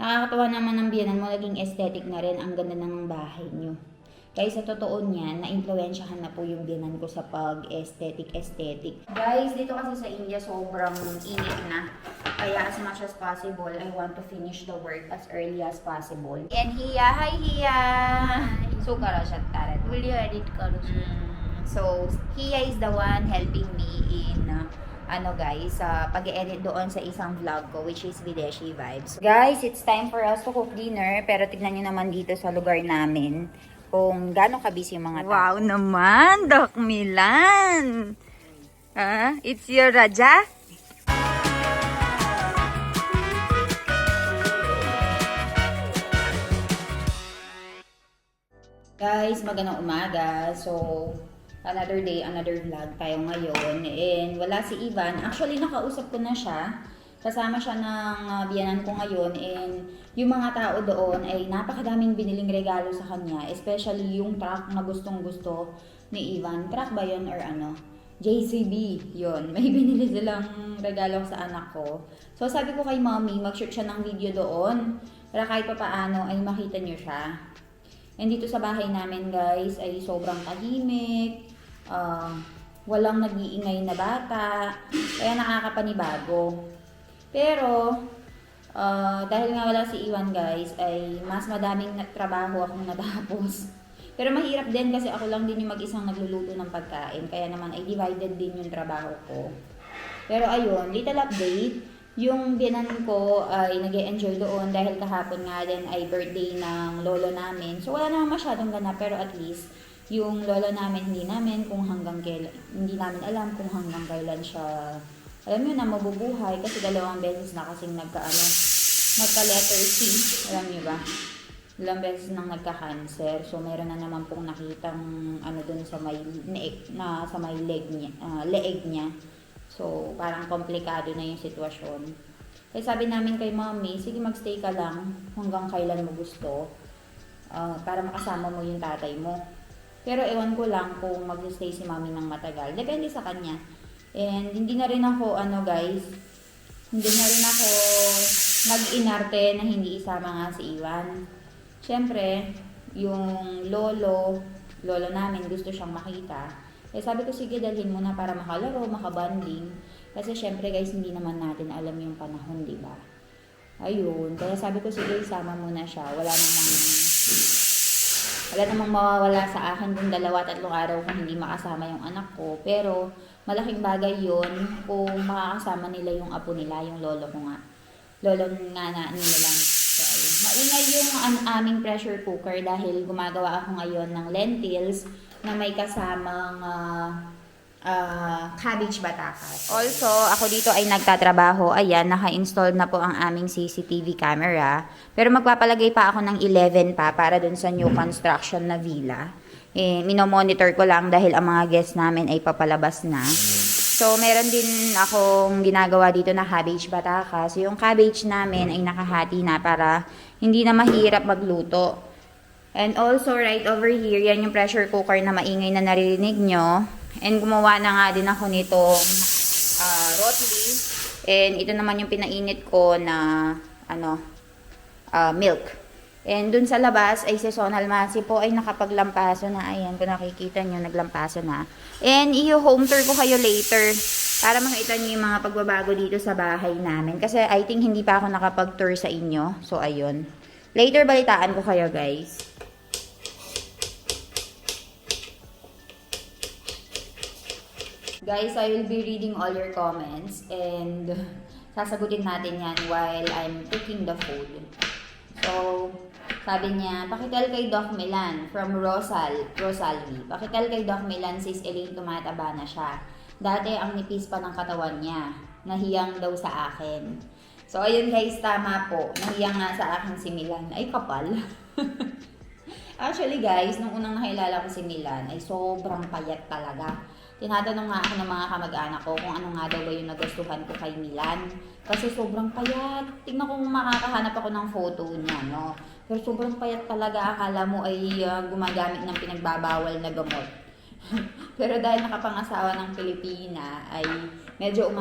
Nakakatawa naman ng biyanan mo, naging aesthetic na rin. Ang ganda ng bahay nyo. Kaya sa totoo niyan, na-influensyahan na po yung biyanan ko sa pag-aesthetic. Guys, dito kasi sa India, sobrang init na. Kaya as much as possible, I want to finish the work as early as possible. And Hiya, hi Hiya! So, kara siya tarat. Will you edit karo? So, Hiya is the one helping me in guys, pag-edit doon sa isang vlog ko, which is Videshi Vibes. Guys, it's time for us to cook dinner, pero tignan nyo naman dito sa lugar namin kung gano'ng kabisi yung mga tao. Wow naman, Doc Milan! It's your Raja? Guys, magandang umaga. So, another day, another vlog tayo ngayon. And wala si Ivan. Actually, nakausap ko na siya. Kasama siya ng biyanan ko ngayon. And yung mga tao doon ay napakadaming biniling regalo sa kanya. Especially yung truck na gustong-gusto ni Ivan. Truck ba yun or ano? JCB, yun. May binili silang regalo sa anak ko. So, sabi ko kay mommy, mag-shoot siya ng video doon. Para kahit pa paano ay makita niyo siya. And dito sa bahay namin guys ay sobrang tahimik. Walang nag-iingay na bata. Kaya nakakapanibago. Pero, dahil nga wala si Iwan guys, ay mas madaming trabaho akong natapos. Pero mahirap din kasi ako lang din yung mag-isang nagluluto ng pagkain. Kaya naman ay divided din yung trabaho ko. Pero ayun, little update. Yung biyanan ko ay nag-e-enjoy doon dahil kahapon nga din ay birthday ng lolo namin. So wala naman masyadong ganap pero at least yung lolo namin hindi namin alam kung hanggang kailan siya, alam nyo na, mabubuhay kasi 2 beses na kasing nagka letter C, alam nyo ba? 2 beses nang nagka-cancer. So meron na naman pong nakitang dun sa may leeg niya. So, parang komplikado na yung sitwasyon. Kaya sabi namin kay mommy, sige magstay ka lang hanggang kailan mo gusto para makasama mo yung tatay mo. Pero ewan ko lang kung mag-stay si mommy ng matagal. Depende sa kanya. And hindi na rin ako, nag-inarte na hindi isama nga si Iwan. Siyempre, yung lolo namin gusto siyang makita. Eh sabi ko, sige, dalhin mo na para makalaro, makabanding. Kasi syempre guys, hindi naman natin alam yung panahon, di ba? Ayun. Kaya sabi ko, sige, isama mo na siya. Wala namang mawawala sa akin kung 2-3 araw kung hindi makasama yung anak ko. Pero malaking bagay yun kung makakasama nila yung apo nila, yung lolo ko nga. Lolo nga na nila lang. So, ayun. Maingay yung aming pressure cooker dahil gumagawa ako ngayon ng lentils na may kasamang cabbage batakas. Also, ako dito ay nagtatrabaho. Ayan, naka-install na po ang aming CCTV camera. Pero magpapalagay pa ako ng 11 pa para dun sa new construction na villa. Minomonitor ko lang dahil ang mga guests namin ay papalabas na. So, meron din akong ginagawa dito na cabbage batakas. Yung cabbage namin ay nakahati na para hindi na mahirap magluto. And also, right over here, yan yung pressure cooker na maingay na naririnig nyo. And gumawa na nga din ako nitong rotli. And ito naman yung pinainit ko na milk. And dun sa labas ay si Sonal Masi po ay nakapaglampaso na. Ayan, kung nakikita nyo, naglampaso na. And i-home tour ko kayo later para makita nyo yung mga pagbabago dito sa bahay namin. Kasi I think hindi pa ako nakapag-tour sa inyo. So, ayun. Later, balitaan ko kayo, guys. Guys, I will be reading all your comments and sasagutin natin yan while I'm cooking the food. So, sabi niya, pakitel kay Doc Milan from Rosalie. Pakitel kay Doc Milan, sis Elaine, tumataba na siya. Dati ang nipis pa ng katawan niya. Nahiyang daw sa akin. So, ayun guys, tama po. Nahiyang nga sa akin si Milan. Ay, kapal. Actually guys, nung unang nakilala ko si Milan, ay sobrang payat talaga. Tinatanong nga ako ng mga kamag-anak ko kung ano nga daw ba yung nagustuhan ko kay Milan. Kasi sobrang payat. Tingnan ko kung makakahanap ako ng photo niya, no? Pero sobrang payat talaga. Akala mo ay gumagamit ng pinagbabawal na gamot. Pero dahil nakapangasawa ng Pilipina, ay medyo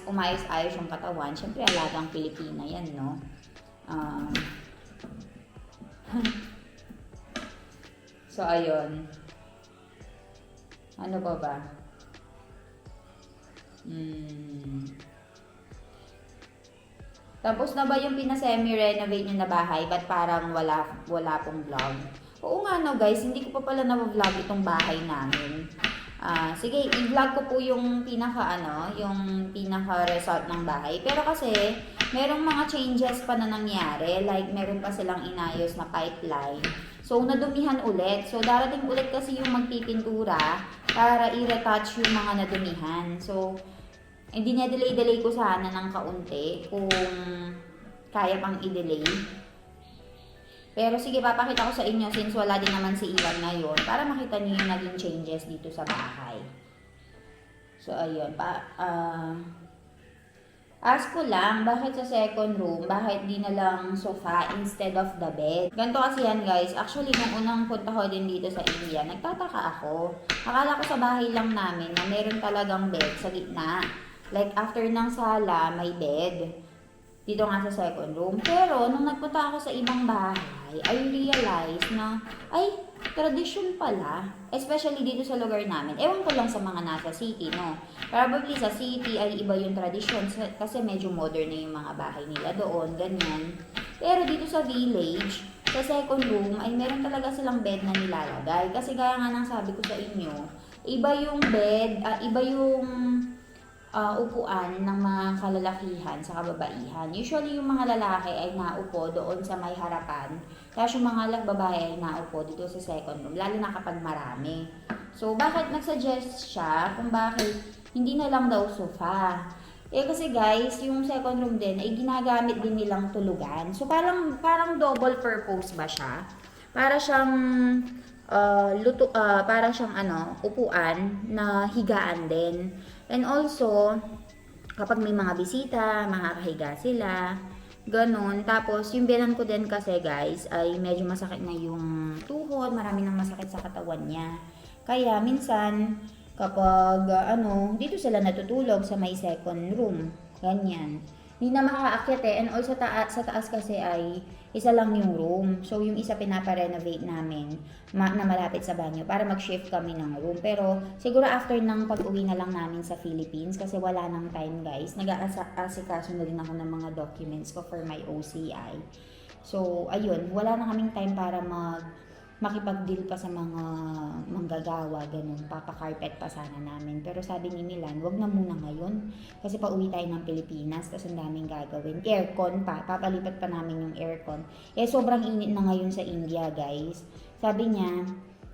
umayos-ayos yung katawan. Siyempre, alagang Pilipina yan, no? So, ayun. Ano pa ba? Tapos na ba yung pina-semi-renovate nyo na bahay? Ba't parang wala pong vlog? Oo nga no guys, hindi ko pa pala na-vlog itong bahay namin. Sige, i-vlog ko po yung yung pinaka-result ng bahay. Pero kasi, merong mga changes pa na nangyari. Like, meron pa silang inayos na pipeline. So, nadumihan ulit. So, darating ulit kasi yung magpipintura para i-retouch yung mga nadumihan. So, hindi niya delay ko sana ng kaunti kung kaya pang i-delay. Pero sige, papakita ko sa inyo since wala din naman si Ivan ngayon para makita niyo yung naging changes dito sa bahay. So, ayun. Ask ko lang, bakit sa second room, bakit di na lang sofa instead of the bed? Ganito kasi yan guys. Actually, nung unang punta ko din dito sa India, nagtataka ako. Akala ko sa bahay lang namin na meron talagang bed sa gitna. Like, after ng sala, may bed. Dito nga sa second room. Pero, nung nagpunta ako sa ibang bahay, I realized na, ay, tradition pala. Especially dito sa lugar namin. Ewan ko lang sa mga nasa city, no? Probably sa city ay iba yung tradition kasi medyo modern na yung mga bahay nila doon, ganyan. Pero dito sa village, sa second room, ay meron talaga silang bed na nilalagay. Kasi gaya nga nang sabi ko sa inyo, iba yung bed, iba yung upuan ng mga kalalakihan sa kababaihan. Usually, yung mga lalaki ay naupo doon sa may harapan. Tapos yung mga babae ay naupo dito sa second room, lalo na kapag marami. So, bakit nagsuggest siya kung bakit hindi na lang daw sofa? Kasi guys, yung second room din ay ginagamit din nilang tulugan. So, parang double purpose ba siya? Para siyang para siyang upuan na higaan din. And also, kapag may mga bisita, makakahiga sila, ganun. Tapos, yung biyanan ko din kasi guys, ay medyo masakit na yung tuhod, marami nang masakit sa katawan niya. Kaya, minsan, kapag, dito sila natutulog sa may second room. Ganyan. Hindi na makakaakyat and also sa taas kasi ay isa lang yung room. So, yung isa pinapa-renovate namin na malapit sa banyo para mag-shift kami ng room. Pero, siguro after ng pag-uwi na lang namin sa Philippines kasi wala nang time guys. Nag-aasikaso na din ako ng mga documents ko for my OCI. So, ayun. Wala na kaming time para makipag-deal pa sa mga manggagawa, ganun, papakarpet pa sana namin. Pero sabi ni Milan, wag na muna ngayon. Kasi pauwi tayo ng Pilipinas, tapos ang daming gagawin. Aircon pa, papalipat pa namin yung aircon. Sobrang init na ngayon sa India, guys. Sabi niya,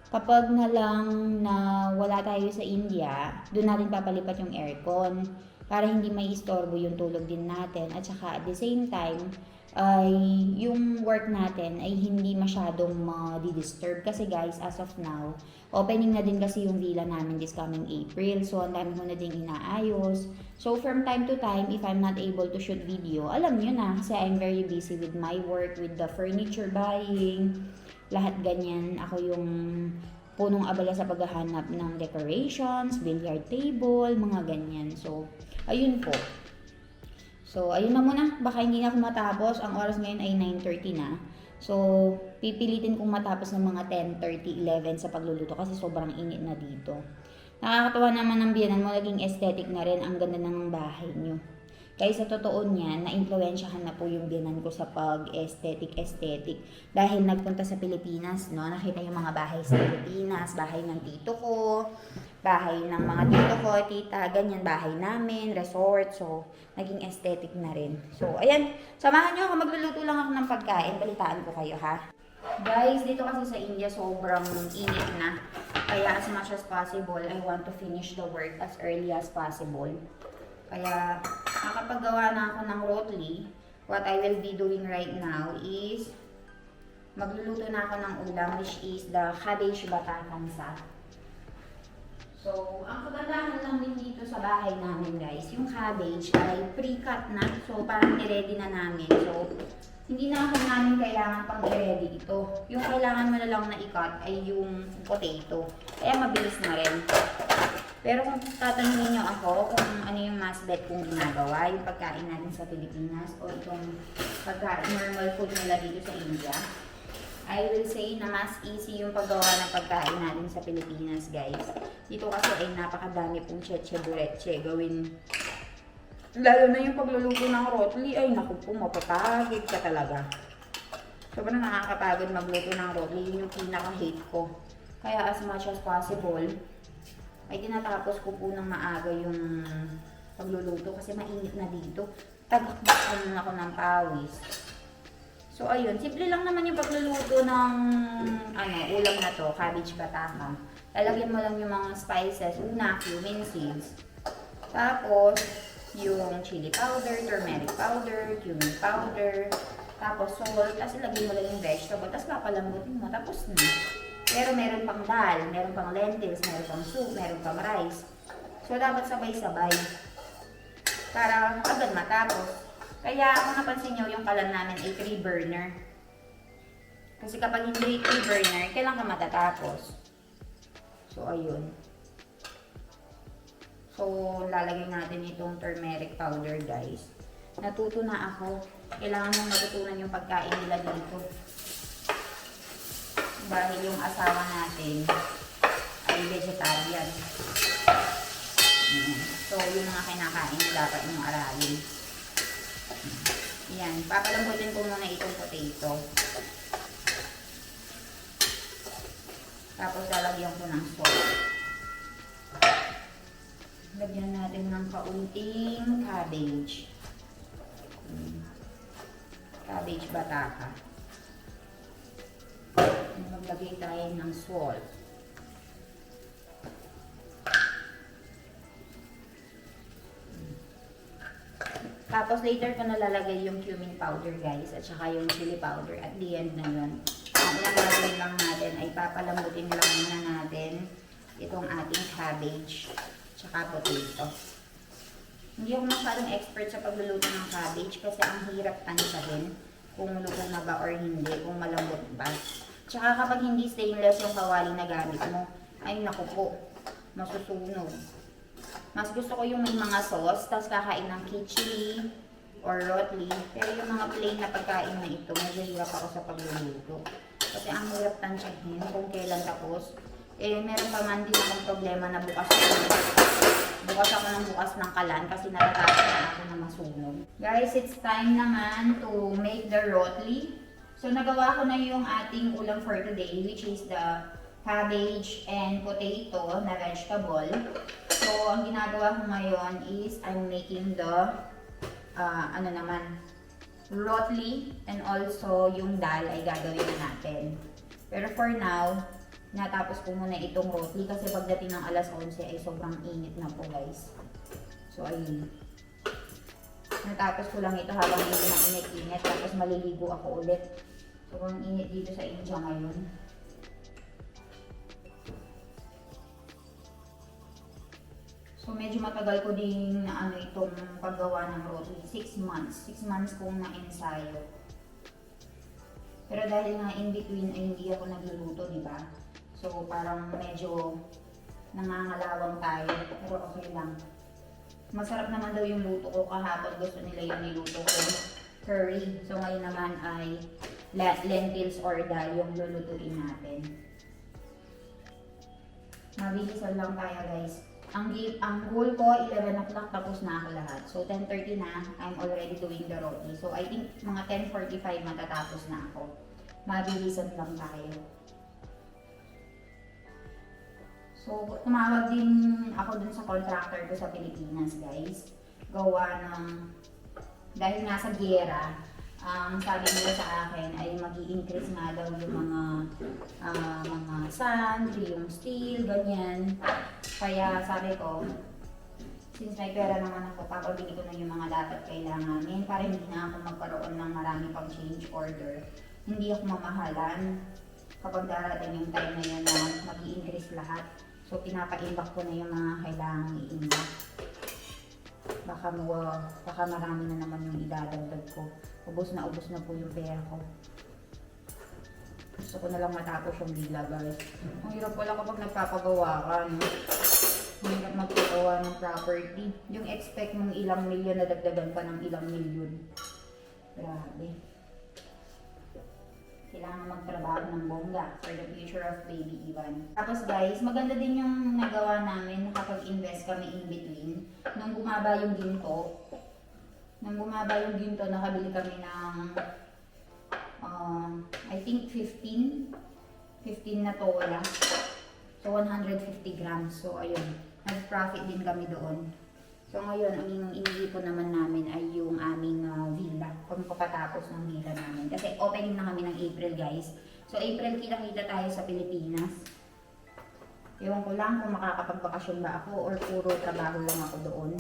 kapag na lang na wala tayo sa India, doon natin papalipat yung aircon. Para hindi may istorbo yung tulog din natin. At saka at the same time, ay yung work natin ay hindi masyadong ma-disturb kasi guys, as of now, opening na din kasi yung villa namin this coming April. So, ang dami ko na din inaayos. So, from time to time, if I'm not able to shoot video, alam nyo na kasi I'm very busy with my work, with the furniture buying, lahat ganyan. Ako yung punong abala sa paghahanap ng decorations, billiard table, mga ganyan. So, ayun po. So, ayun na muna. Baka hindi na ako matapos. Ang oras ngayon ay 9:30 na. So, pipilitin kong matapos ng mga 10:30, 11 sa pagluluto kasi sobrang init na dito. Nakakatawa naman ng biyanan mo. Naging aesthetic na rin. Ang ganda ng bahay nyo. Kaya sa totoo niyan, na-influensyahan na po yung biyanan ko sa pag-aesthetic. Dahil nagpunta sa Pilipinas, no? Nakita yung mga bahay sa Pilipinas. Bahay ng tito ko. Bahay ng mga tito ko, tita, ganyan, bahay namin, resort, so, naging aesthetic na rin. So, ayan, samahan nyo ako, magluluto lang ako ng pagkain, balitaan ko kayo, ha? Guys, dito kasi sa India, sobrang init na. Kaya, as much as possible, I want to finish the work as early as possible. Kaya, nakapaggawa na ako ng rotli. What I will be doing right now is, magluluto na ako ng ulam, which is the cabbage batatansa. So, ang kagandahan lang din dito sa bahay namin guys, yung cabbage ay pre-cut na. So, parang i-ready na namin. So, hindi na ako namin kailangan pang i-ready ito. Yung kailangan mo na lang na i-cut ay yung potato. Kaya mabilis na rin. Pero kung tatanungin niyo ako kung ano yung mas bet kong ginagawa, yung pagkain natin sa Pilipinas o itong pagkain normal food nila dito sa India, I will say na mas easy yung paggawa ng pagkain natin sa Pilipinas, guys. Dito kasi ay napakadami pong cheche bureche gawin. Lalo na yung pagluluto ng rotli, ay naku po, mapapagod ka talaga. Sobrang nakakapagod magluto ng rotli, yun yung pinaka-hate ko. Kaya as much as possible, ay tinatapos ko po ng maaga yung pagluluto kasi mainit na dito. Tagakbakan ako ng pawis. So ayun, simple lang naman yung pagluluto ng ulam na to, cabbage bataka. Lalagyan mo lang yung mga spices, una, cumin seeds. Tapos, yung chili powder, turmeric powder, cumin powder, tapos salt, tapos ilagay mo lang yung vegetable, tapos papalambutin mo, tapos na. Pero meron pang dal, meron pang lentils, meron pang soup, meron pang rice. So, dapat sabay-sabay para agad matapos. Kaya kung napansin nyo, yung kalan namin ay 3 burner. Kasi kapag hindi 3 burner, kailan ka matatapos? So, ayun. So, lalagay natin itong turmeric powder, guys. Natuto na ako. Kailangan mong matutunan yung pagkain nila dito. Dahil yung asawa natin ay vegetarian. So, yung mga kinakain nila dapat yung aralin. Yan. Papalambutin ko muna itong potato. Tapos lalagyan ko ng salt. Lagyan natin ng kaunting cabbage. Cabbage bataka. Maglagay tayo ng salt. Tapos later ko nalalagay yung cumin powder, guys, at saka yung chili powder at the end na yun. Ang ilang gagawin lang natin ay papalambutin lang muna natin itong ating cabbage tsaka potato. Hindi ako masyadong expert sa pagluluto ng cabbage kasi ang hirap tansahin kung luto na ba or hindi, kung malambot ba. Tsaka kapag hindi stainless yung kawali na gamit mo, ay naku po, masusunog. Mas gusto ko yung may mga sauce, tapos kakain ng khichdi or rotli. Pero yung mga plain na pagkain na ito, medyo hirap ako sa pagluluto. Kasi ang hirap tansyahin kung kailan tapos. Eh, meron pa man din akong problema na bukas ako ng bukas ng kalan kasi natatakot na ako na masunog. Guys, it's time naman to make the rotli. So, nagawa ko na yung ating ulam for today, which is the cabbage and potato na vegetable. So, ang ginagawa ko ngayon is I'm making the rotli and also yung dal ay gagawin natin. Pero for now, natapos ko muna itong rotli kasi pagdating ng alas 11 ay sobrang init na po, guys. So, ayun. Natapos ko lang ito habang hindi na init-init tapos maliligo ako ulit. Sobrang init dito sa India ngayon. So, medyo matagal ko din na itong paggawa ng rotli. 6 months. 6 months kong na-ensayo. Pero dahil nga in between ay hindi ako nagluluto, di ba? So, parang medyo nangangalawang tayo. Pero okay lang. Masarap naman daw yung luto ko. Kahapon gusto nila yung niluto ko. Curry. So, ngayon naman ay lentils or dal yung lulutuin natin. Mabilisan lang tayo, guys. Ang goal ko, 11 o'clock tapos na ako lahat. So, 10:30 na, I'm already doing the roti. So, I think mga 10:45 matatapos na ako. Mabilisan lang tayo. So, tumawag din ako dun sa contractor ko sa Pilipinas, guys. Gawa ng, dahil nga sa giyera, sabi nila sa akin ay mag-i-increase nga daw yung mga sand, yung steel, ganyan. Kaya sabi ko, since may pera naman ako, papabili ko na yung mga dapat kailanganin para hindi na ako magkaroon ng marami pang change order. Hindi ako mamahalan kapag darating yung time na yun na mag-i-increase lahat. So, pinapa-imbak ko na yung mga kailangang i-imbak. Baka marami na naman yung idadagdag ko. Ubos na po yung pera ko. Gusto ko na lang matapos yung bigla, guys. Ang hirap pala kapag nagpapagawa ka, no? Ang hirap magpagawa ng property. Yung expect mong ilang milyon na dagdagan pa ng ilang milyon. Grabe. kailangan magtrabaho ng bongga for the future of baby Ivan. Tapos guys, maganda din yung nagawa namin, nakapag-invest kami in between. Nung bumaba yung ginto, nakabili kami ng I think 15 na tola. So 150 grams. So ayun, nag-profit din kami doon. So ngayon, ang iniipon naman namin ay yung aming villa. Kung papatapos ng villa namin. Kasi opening na kami ng April guys. So April, kita-kita tayo sa Pilipinas. Ewan ko lang kung makakapagbakasyon ba ako or puro trabaho lang ako doon.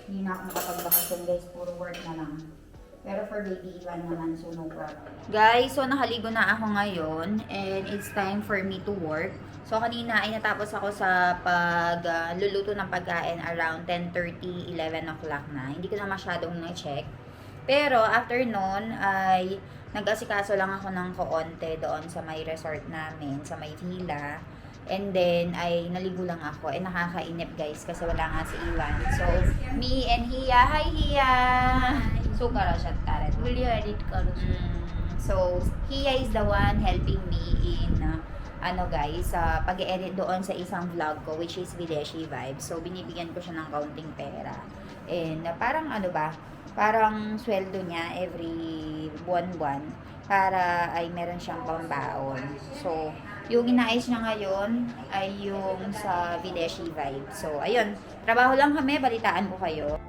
Hindi na ako makapagbakasyon guys, puro work na lang. Pero for baby Ivan naman, so no problem. Guys, so nakaligo na ako ngayon and it's time for me to work. So kanina ay natapos ako sa pagluluto ng pagkain around 10:30, 11 o'clock na. Hindi ko na masyadong na-check. Pero after nun ay nag-asikaso lang ako ng koonte doon sa may resort namin, sa may villa. And then ay naligo lang ako. Eh nakakainip guys kasi wala nga si Ivan. So me and Hiya, hi Hiya! So kara siya tarat. Will you edit karo? So Hiya is the one helping me in guys, pag-edit doon sa isang vlog ko which is Videshi Vibes. So binibigyan ko siya ng kaunting pera. And parang parang sweldo niya every buwan-buwan para ay meron siyang pambaon. So yung inaayos niya ngayon ay yung sa Videshi Vibes. So ayun, trabaho lang kami, balitaan ko kayo.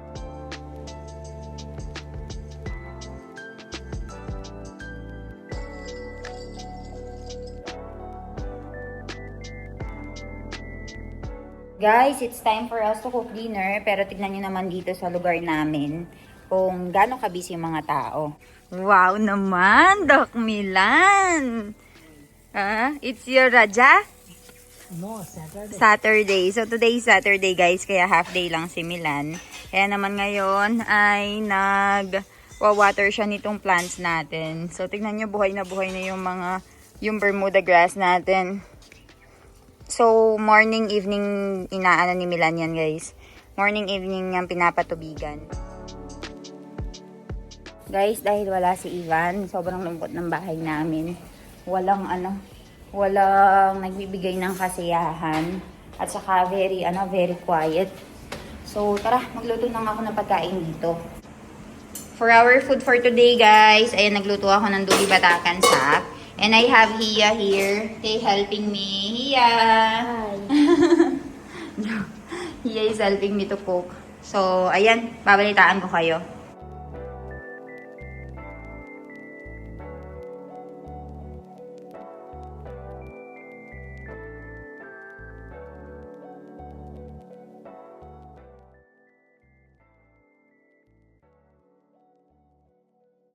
Guys, it's time for us to cook dinner. Pero tignan nyo naman dito sa lugar namin kung gaano kabisi yung mga tao. Wow naman, Doc Milan! It's your Raja? No, Saturday. Saturday. So today is Saturday guys, kaya half day lang si Milan. Kaya naman ngayon ay nag-water siya nitong plants natin. So tignan nyo, buhay na yung Bermuda grass natin. So morning, evening, inaano ni Milan yan guys. Morning, evening yung pinapatubigan. Guys, dahil wala si Ivan, sobrang lungkot ng bahay namin. Walang nagbibigay ng kasiyahan. At saka very quiet. So, tara, magluto na ako ng pagkain dito. For our food for today, guys, ayan, nagluto ako ng dugi batakan sap. And I have Hiya here. They helping me. Hiya! Hi! Hiya is helping me to cook. So, ayan, babalitaan ko kayo.